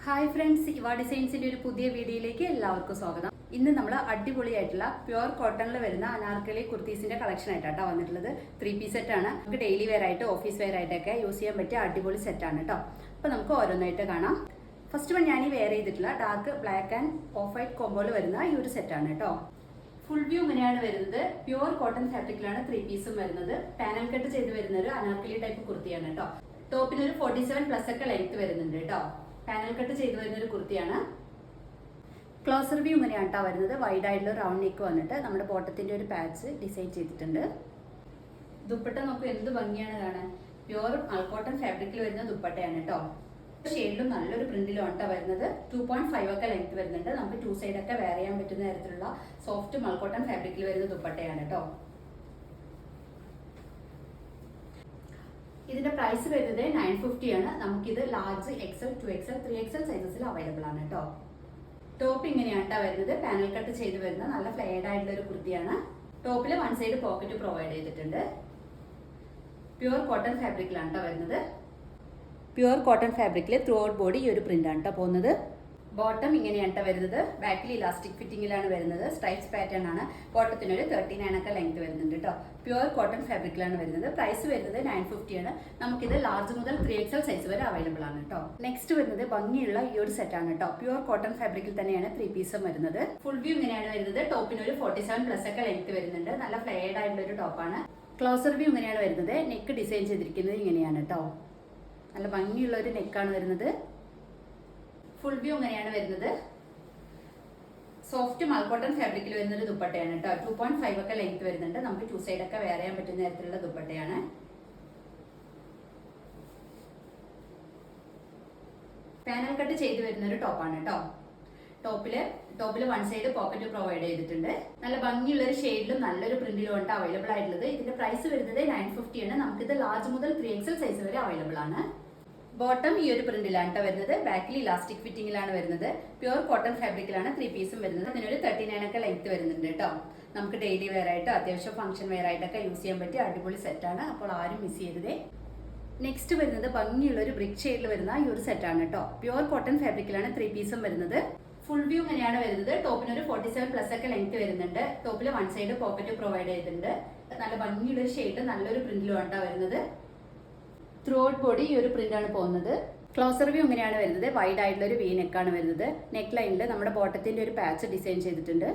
Hi friends, ഇവ ഡിസൈൻസിന്റെ ഒരു പുതിയ വീഡിയോയിലേക്ക് എല്ലാവർക്കും സ്വാഗതം. ഇന്ന് നമ്മൾ അടിപൊളിയായിട്ടുള്ള പ്യുവർ കോട്ടണിൽ വരുന്ന അനാർക്കലി കുർത്തീസിന്റെ കളക്ഷൻ ആയിട്ടാണ് വന്നിട്ടുള്ളത്. 3 പീസ് സെറ്റ് ആണ്. നമുക്ക് ഡെയിലി വെയർ ആയിട്ട് ഓഫീസ് വെയർ ആയിട്ടൊക്കെ യൂസ് ചെയ്യാൻ പറ്റിയ അടിപൊളി സെറ്റ് ആണ് കേട്ടോ. അപ്പോൾ നമുക്ക് ഓരോന്നായിട്ട് കാണാം. ഫസ്റ്റ് വൺ ഞാൻ ഈ വെയർ ചെയ്തിട്ടുള്ള dark black and off white കോമ്പോയിൽ വരുന്ന ഈ ഒരു സെറ്റ് ആണ് കേട്ടോ. ഫുൾ വ്യൂ ഇങ്ങനെയാണ് വരുന്നത്. പ്യുവർ കോട്ടൺ ഫാബ്രിക്കിലാണ് 3 പീസും വരുന്നത്. പാനൽ കട്ട് ചെയ്ത് വരുന്ന ഒരു അനാർക്കലി ടൈപ്പ് കുർത്തിയാണ് കേട്ടോ. ടോപ്പിന് ഒരു 47+ ഒക്കെ ലെങ്ത് വരുന്നുണ്ട് കേട്ടോ. പാനൽ കട്ട് ചെയ്ത് വരുന്ന ഒരു കുർത്തിയാണ്. ക്ലോസർ വ്യൂ ഇങ്ങനെയാണ് കേട്ടോ വരുന്നത്. വൈഡ് ആയിട്ടുള്ള റൗണ്ട് നെക്ക് വന്നിട്ട് നമ്മുടെ ബോട്ടത്തിന്റെ ഒരു പാച്ച് ഡിസൈൻ ചെയ്തിട്ടുണ്ട്. ദുപ്പട്ട നോക്കൂ, എന്ത് ഭംഗിയാണ് കാണാൻ. പ്യുവർ മൽക്കോട്ടൺ ഫാബ്രിക്കിൽ വരുന്ന ദുപ്പട്ടയാണ് കേട്ടോ. ഷെയ്ഡിലും നല്ലൊരു പ്രിന്റിലും ആണ് വരുന്നത്. 2.5 ഒക്കെ ലെങ്ത് വരുന്നുണ്ട്. നമുക്ക് 2 സൈഡ് ഒക്കെ വെയർ ചെയ്യാൻ പറ്റുന്ന തരത്തിലുള്ള സോഫ്റ്റ് മൽക്കോട്ടൺ ഫാബ്രിക്കിൽ വരുന്ന ദുപ്പട്ടയാണ് കേട്ടോ. ഇതിന്റെ പ്രൈസ് വരുന്നത് 950 ആണ്. നമുക്കിത് large, XL, 2XL, 3XL സൈസസിൽ available ആണ് കേട്ടോ. ടോപ്പ് ഇങ്ങനെയാണ് വരുന്നത്. പാനൽ കട്ട് ചെയ്ത് വരുന്ന നല്ല ഫ്ലെയർഡ് ആയിട്ടുള്ള ഒരു കുർത്തിയാണ്. ടോപ്പിൽ 1 സൈഡ് പോക്കറ്റ് പ്രൊവൈഡ് ചെയ്തിട്ടുണ്ട്. പ്യുവർ കോട്ടൺ ഫാബ്രിക്കിലാണ് കേട്ടോ വരുന്നത്. പ്യുവർ കോട്ടൺ ഫാബ്രിക്കിൽ ത്രൂ ഔട്ട് ബോഡി ഈ ഒരു പ്രിന്റ് ആണ് കേട്ടോ പോകുന്നത്. ബോട്ടം ഇങ്ങനെയാണ് വരുന്നത്. ബാക്കിൽ ഇലാസ്റ്റിക് ഫിറ്റിംഗിലാണ് വരുന്നത്. സ്ട്രൈപ്സ് പാറ്റേൺ ആണ്. ബോട്ടത്തിനൊരു 39 ഒക്കെ ലെങ്ത് വരുന്നുണ്ട് കേട്ടോ. പ്യുവർ കോട്ടൺ ഫാബ്രിക്കിലാണ് വരുന്നത്. പ്രൈസ് വരുന്നത് 950 ആണ്. നമുക്കിത് ലാർജ് മുതൽ 3XL സൈസ് വരെ അവൈലബിൾ ആണ് കേട്ടോ. നെക്സ്റ്റ് വരുന്നത് ഭംഗിയുള്ള ഈ ഒരു സെറ്റ് ആണ് കേട്ടോ. പ്യുവർ കോട്ടൺ ഫാബ്രിക്കിൽ തന്നെയാണ് 3 പീസും വരുന്നത്. ഫുൾ വ്യൂ ഇങ്ങനെയാണ് വരുന്നത്. ടോപ്പിന് ഒരു 47+ ഒക്കെ ലെങ്ത് വരുന്നുണ്ട്. നല്ല ഫ്ലെയർഡ് ആയിട്ടുള്ള ഒരു ടോപ്പാണ്. ക്ലോസർ വ്യൂ ഇങ്ങനെയാണ് വരുന്നത്. നെക്ക് ഡിസൈൻ ചെയ്തിരിക്കുന്നത് ഇങ്ങനെയാണ് കേട്ടോ. നല്ല ഭംഗിയുള്ള ഒരു നെക്കാണ് വരുന്നത്. ഫുൾ വ്യൂ ഇങ്ങനെയാണ് വരുന്നത്. സോഫ്റ്റ് മൽക്കോട്ടൺ ഫാബ്രിക്കിൽ വരുന്ന ഒരു ദുപ്പട്ടയാണ് കേട്ടോ. 2.5 ഒക്കെ ലെങ്ത് വരുന്നുണ്ട്. നമുക്ക് 2 സൈഡ് ഒക്കെ വെയർ ചെയ്യാൻ പറ്റുന്ന തരത്തിലുള്ള ദുപ്പട്ടയാണ്. പാനൽ കട്ട് ചെയ്ത് വരുന്ന ഒരു ടോപ്പാണ് കേട്ടോ. ടോപ്പില് 1 സൈഡ് പോക്കറ്റ് പ്രൊവൈഡ് ചെയ്തിട്ടുണ്ട്. നല്ല ഭംഗിയുള്ള ഒരു ഷെയ്ഡിലും നല്ലൊരു പ്രിന്റിലും ആണ് അവൈലബിൾ ആയിട്ടുള്ളത്. ഇതിന്റെ പ്രൈസ് വരുന്നത് 950 ആണ്. നമുക്കിത് ലാർജ് മുതൽ 3XL സൈസ് വരെ അവൈലബിൾ ആണ്. ബോട്ടം ഈ ഒരു പ്രിന്റിലാണ് വരുന്നത്. ബാക്കിൽ ഇലാസ്റ്റിക് ഫിറ്റിംഗിലാണ് വരുന്നത്. പ്യുവർ കോട്ടൺ ഫാബ്രിക്കിലാണ് 3 പീസും വരുന്നത്. അതിനൊരു 39 ഒക്കെ ലെങ്ത് വരുന്നുണ്ട് കേട്ടോ. നമുക്ക് ഡെയിലി വെയർ ആയിട്ട് അത്യാവശ്യം ഫംഗ്ഷൻ വെയർ ആയിട്ടൊക്കെ യൂസ് ചെയ്യാൻ പറ്റിയ അടിപൊളി സെറ്റാണ്. അപ്പോൾ ആരും മിസ് ചെയ്തതേ. നെക്സ്റ്റ് വരുന്നത് ഭംഗിയുള്ള ഒരു ബ്രിക്ക് ഷെയ്ഡിൽ വരുന്ന ഈ ഒരു സെറ്റാണ് കേട്ടോ. പ്യുവർ കോട്ടൺ ഫാബ്രിക്കിലാണ് 3 പീസും വരുന്നത്. ഫുൾ വ്യൂ ഇങ്ങനെയാണ് വരുന്നത്. ടോപ്പിന് ഒരു 47+ ഒക്കെ ലെങ്ത് വരുന്നുണ്ട്. ടോപ്പിൽ 1 സൈഡ് പോക്കറ്റ് പ്രൊവൈഡ് ചെയ്തിട്ടുണ്ട്. നല്ല ഭംഗിയുള്ള ഒരു ഷെയ്ഡ് നല്ലൊരു പ്രിന്റിലും ആണ് വരുന്നത്. ത്രൂ ഔട്ട് ബോഡി ഈ ഒരു പ്രിന്റ് ആണ് പോകുന്നത്. ക്ലോസർ വ്യൂ ഇങ്ങനെയാണ് വരുന്നത്. വൈഡ് ആയിട്ടുള്ള ഒരു വി നെക്കാണ് വരുന്നത്. നെക്ക് ലൈനിൽ നമ്മുടെ ബോട്ടത്തിന്റെ ഒരു പാച്ച് ഡിസൈൻ ചെയ്തിട്ടുണ്ട്.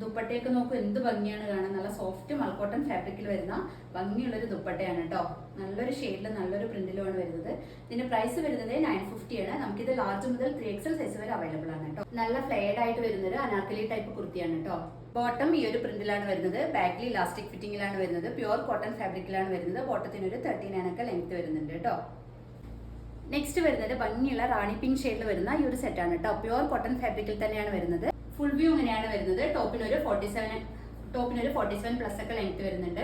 ദുപ്പട്ടയൊക്കെ നോക്കൂ, എന്ത് ഭംഗിയാണ് കാണാൻ. നല്ല സോഫ്റ്റ് മൽക്കോട്ടൺ ഫാബ്രിക്കിൽ വരുന്ന ഭംഗിയുള്ള ഒരു ദുപ്പട്ടയാണ് കേട്ടോ. നല്ലൊരു ഷെയ്ഡിൽ നല്ലൊരു പ്രിന്റിലുമാണ് വരുന്നത്. ഇതിന്റെ പ്രൈസ് വരുന്നത് 950 ആണ്. നമുക്കിത് ലാർജ് മുതൽ 3XL സൈസ് വരെ അവൈലബിൾ ആണ് കേട്ടോ. നല്ല ഫ്ലെയർഡ് ആയിട്ട് വരുന്നത് അനാർക്കലി ടൈപ്പ് കുർത്തിയാണ് കേട്ടോ. ബോട്ടം ഈ ഒരു പ്രിന്റിലാണ് വരുന്നത്. ബാക്കിൽ ഇലാസ്റ്റിക് ഫിറ്റിംഗിലാണ് വരുന്നത്. പ്യുവർ കോട്ടൺ ഫാബ്രിക്കിലാണ് വരുന്നത്. ബോട്ടത്തിന് ഒരു 39 ഒക്കെ ലെങ്ത് വരുന്നുണ്ട് കേട്ടോ. നെക്സ്റ്റ് വരുന്നത് ഭംഗിയുള്ള റാണി പിങ്ക് ഷെയ്ഡിൽ വരുന്ന ഈ ഒരു സെറ്റാണ് കേട്ടോ. പ്യുവർ കോട്ടൺ ഫാബ്രിക്കിൽ തന്നെയാണ് വരുന്നത്. ഫുൾ വ്യൂ ഇങ്ങനെയാണ് വരുന്നത്. ടോപ്പിനൊരു 47+ ഒക്കെ ലെങ്ത് വരുന്നുണ്ട്.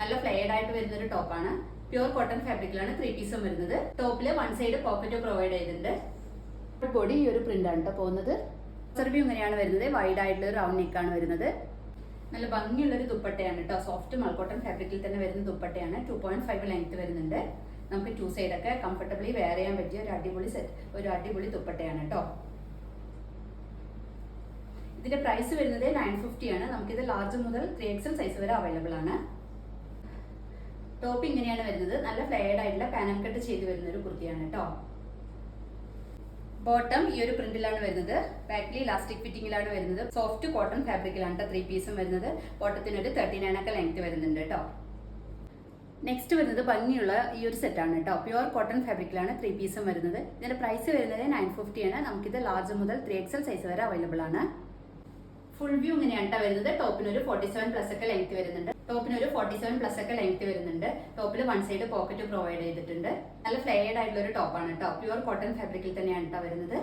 നല്ല ഫ്ലെയർഡ് ആയിട്ട് വരുന്ന ഒരു ടോപ്പാണ്. പ്യുവർ കോട്ടൺ ഫാബ്രിക്കിലാണ് 3 പീസും വരുന്നത്. ടോപ്പില് 1 സൈഡ് പോക്കറ്റ് പ്രൊവൈഡ് ചെയ്തിട്ടുണ്ട്. ബോഡി ഈ ഒരു പ്രിന്റ് ആണ് കേട്ടോ പോകുന്നത്. സർവ്യൂ ഇങ്ങനെയാണ് വരുന്നത്. വൈഡ് ആയിട്ടുള്ള ഒരു റൗണ്ട് നെക്കാണ് വരുന്നത്. നല്ല ഭംഗിയുള്ള ഒരു ദുപ്പട്ടയാണ് കേട്ടോ. സോഫ്റ്റ് മൽക്കോട്ടൺ ഫാബ്രിക്കിൽ തന്നെ വരുന്ന ദുപ്പട്ടയാണ്. 2.5 ലെങ്ത് വരുന്നുണ്ട്. നമുക്ക് 2 സൈഡ് ഒക്കെ കംഫർട്ടബിളി വെയർ ചെയ്യാൻ പറ്റിയ ഒരു അടിപൊളി ദുപ്പട്ടയാണ് കേട്ടോ. ഇതിന്റെ പ്രൈസ് വരുന്നത് 950 ആണ്. നമുക്കിത് ലാർജ് മുതൽ 3XL സൈസ് വരെ അവൈലബിൾ ആണ്. ടോപ്പ് ഇങ്ങനെയാണ് വരുന്നത്. നല്ല ഫ്ലെയർഡ് ആയിട്ടുള്ള പാനൽ കട്ട് ചെയ്ത് വരുന്ന ഒരു കുർത്തിയാണ് കേട്ടോ. ബോട്ടം ഈ ഒരു പ്രിന്റിലാണ് വരുന്നത്. ബാക്കിൽ ഇലാസ്റ്റിക് ഫിറ്റിംഗിലാണ് വരുന്നത്. സോഫ്റ്റ് കോട്ടൺ ഫാബ്രിക്കിലാണ് 3 പീസും വരുന്നത്. ബോട്ടത്തിന് ഒരു 39 ഒക്കെ ലെങ്ത് വരുന്നുണ്ട് കേട്ടോ. നെക്സ്റ്റ് വരുന്നത് ഭംഗിയുള്ള ഈ ഒരു സെറ്റാണ് കേട്ടോ. പ്യുവർ കോട്ടൺ ഫാബ്രിക്കിലാണ് 3 പീസും വരുന്നത്. ഇതിന്റെ പ്രൈസ് വരുന്നത് 950 ആണ്. നമുക്കിത് ലാർജ് മുതൽ 3XL സൈസ് വരെ അവൈലബിൾ ആണ്. ഫുൾ വ്യൂ ഇങ്ങനെയാണ് വരുന്നത്. ടോപ്പിന് ഒരു 47+ ഒക്കെ ലെങ്ത് വരുന്നുണ്ട്. ടോപ്പിൽ 1 സൈഡ് പോക്കറ്റ് പ്രൊവൈഡ് ചെയ്തിട്ടുണ്ട്. നല്ല ഫ്ലെയർഡ് ആയിട്ടുള്ള ഒരു ടോപ്പാണ് കേട്ടോ. പ്യുവർ കോട്ടൺ ഫാബ്രിക്കിൽ തന്നെയാണ് കേട്ടോ വരുന്നത്.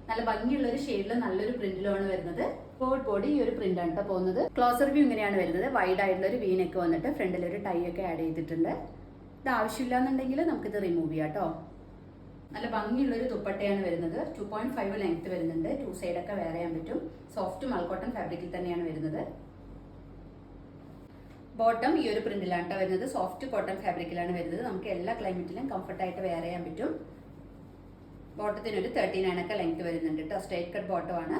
നല്ല ഭംഗിയുള്ള ഒരു ഷെയ്ഡിലും നല്ലൊരു പ്രിന്റിലുമാണ് വരുന്നത്. ബോഡി ഈ ഒരു പ്രിന്റ് ആണ് കേട്ടോ പോകുന്നത്. ക്ലോസർ വ്യൂ ഇങ്ങനെയാണ് വരുന്നത്. വൈഡ് ആയിട്ടുള്ള ഒരു വി നെക്ക് വന്നിട്ട് ഫ്രണ്ടിൽ ഒരു ടൈ ഒക്കെ ആഡ് ചെയ്തിട്ടുണ്ട്. ഇത് ആവശ്യമില്ല എന്നുണ്ടെങ്കിൽ നമുക്കിത് റിമൂവ് ചെയ്യാം കേട്ടോ. നല്ല ഭംഗിയുള്ള ഒരു ദുപ്പട്ടയാണ് വരുന്നത്. 2.5 ലെങ്ത് വരുന്നുണ്ട്. 2 സൈഡ് ഒക്കെ വെയർ ചെയ്യാൻ പറ്റും. സോഫ്റ്റ് മൽക്കോട്ടൺ ഫാബ്രിക്കിൽ തന്നെയാണ് വരുന്നത്. ബോട്ടം ഈ ഒരു പ്രിന്റിലാണ് വരുന്നത്. സോഫ്റ്റ് കോട്ടൺ ഫാബ്രിക്കിലാണ് വരുന്നത്. നമുക്ക് എല്ലാ ക്ലൈമറ്റിലും കംഫർട്ടായിട്ട് വെയർ ചെയ്യാൻ പറ്റും. ബോട്ടത്തിന് ഒരു 39 ഒക്കെ ലെങ്ത് വരുന്നുണ്ട് കേട്ടോ. സ്ട്രൈറ്റ് കട്ട് ബോട്ടം ആണ്.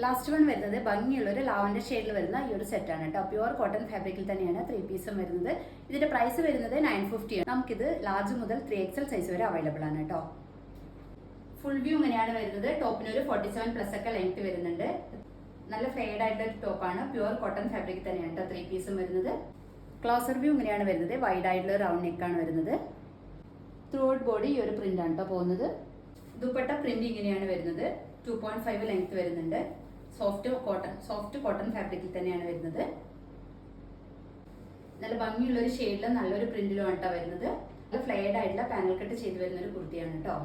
ലാസ്റ്റ് വൺ വരുന്നത് ഭംഗിയുള്ള ഒരു ലാവൻഡർ ഷെയ്ഡിൽ വരുന്ന ഈ ഒരു സെറ്റാണ് കേട്ടോ. പ്യുവർ കോട്ടൺ ഫാബ്രിക്കിൽ തന്നെയാണ് 3 പീസും വരുന്നത്. ഇതിന്റെ പ്രൈസ് വരുന്നത് 950 ആണ്. നമുക്കിത് ലാർജ് മുതൽ 3XL സൈസ് വരെ അവൈലബിൾ ആണ് കേട്ടോ. ഫുൾ വ്യൂ ഇങ്ങനെയാണ് വരുന്നത്. ടോപ്പിന് ഒരു 47+ ഒക്കെ ലെങ്ത് വരുന്നുണ്ട്. നല്ല ഫ്ലെയർഡ് ആയിട്ടുള്ള ഒരു ടോപ്പാണ്. പ്യുവർ കോട്ടൺ ഫാബ്രിക് തന്നെയാണ് കേട്ടോ 3 പീസും വരുന്നത്. ക്ലോസർ വ്യൂ ഇങ്ങനെയാണ് വരുന്നത്. വൈഡ് ആയിട്ടുള്ള റൗണ്ട് നെക്കാണ് വരുന്നത്. ത്രൂ ഔട്ട് ബോഡി ഈ ഒരു പ്രിന്റ് ആണ് കേട്ടോ പോകുന്നത്. ദുപ്പട്ട പ്രിന്റ് ഇങ്ങനെയാണ് വരുന്നത്. 2.5 ലെങ്ത് വരുന്നുണ്ട്. സോഫ്റ്റ് കോട്ടൺ ഫാബ്രിക്കിൽ തന്നെയാണ് വരുന്നത്. നല്ല ഭംഗിയുള്ള ഒരു ഷെയ്ഡിലും നല്ലൊരു പ്രിന്റിലും ആണ് കേട്ടോ വരുന്നത്. നല്ല ഫ്ലെയർഡ് ആയിട്ടുള്ള പാനൽ കട്ട് ചെയ്ത് വരുന്ന ഒരു കുർത്തിയാണ് കേട്ടോ.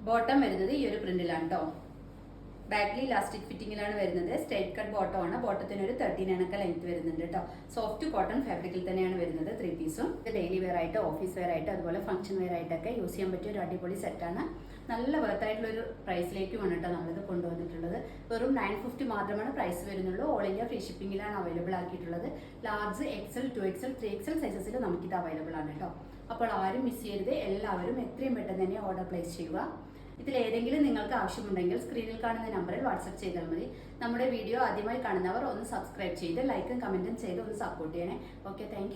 ബോട്ടം വരുന്നത് ഈ ഒരു പ്രിന്റിലാണ് കേട്ടോ. ബാക്കിൽ ഇലാസ്റ്റിക് ഫിറ്റിംഗിലാണ് വരുന്നത്. സ്ട്രൈറ്റ് കട്ട് ബോട്ടം ആണ്. ബോട്ടത്തിന് ഒരു 39 ഒക്കെ ലെങ്ത് വരുന്നുണ്ട് കേട്ടോ. സോഫ്റ്റ് കോട്ടൺ ഫാബ്രിക്കിൽ തന്നെയാണ് വരുന്നത് 3 പീസും. ഇത് ഡെയിലി വെയർ ആയിട്ട്, ഓഫീസ് വെയർ ആയിട്ട്, അതുപോലെ ഫംഗ്ഷൻ വെയർ ആയിട്ടൊക്കെ യൂസ് ചെയ്യാൻ പറ്റിയ ഒരു അടിപൊളി സെറ്റാണ്. നല്ല വർത്തായിട്ടുള്ള ഒരു പ്രൈസിലേക്കുമാണ് കേട്ടോ നമ്മളിത് കൊണ്ടുവന്നിട്ടുള്ളത്. വെറും 950 മാത്രമാണ് പ്രൈസ് വരുന്നുള്ളൂ. ഓൾ ഇന്ത്യ ഫ്രീ ഷിപ്പിംഗിലാണ് അവൈലബിൾ ആക്കിയിട്ടുള്ളത്. ലാർജ് XL, 2XL, 3XL സൈസസിൽ നമുക്കിത് അവൈലബിൾ ആണ് കേട്ടോ. അപ്പോൾ ആരും മിസ് ചെയ്യരുത്. എല്ലാവരും എത്രയും പെട്ടെന്ന് തന്നെ ഓർഡർ പ്ലേസ് ചെയ്യുക. ഇതിലേതെങ്കിലും നിങ്ങൾക്ക് ആവശ്യമുണ്ടെങ്കിൽ സ്ക്രീനിൽ കാണുന്ന നമ്പറിൽ വാട്സപ്പ് ചെയ്താൽ മതി. നമ്മുടെ വീഡിയോ ആദ്യമായി കാണുന്നവർ ഒന്ന് സബ്സ്ക്രൈബ് ചെയ്ത് ലൈക്കും കമന്റും ചെയ്ത് ഒന്ന് സപ്പോർട്ട് ചെയ്യണേ. Okay, thank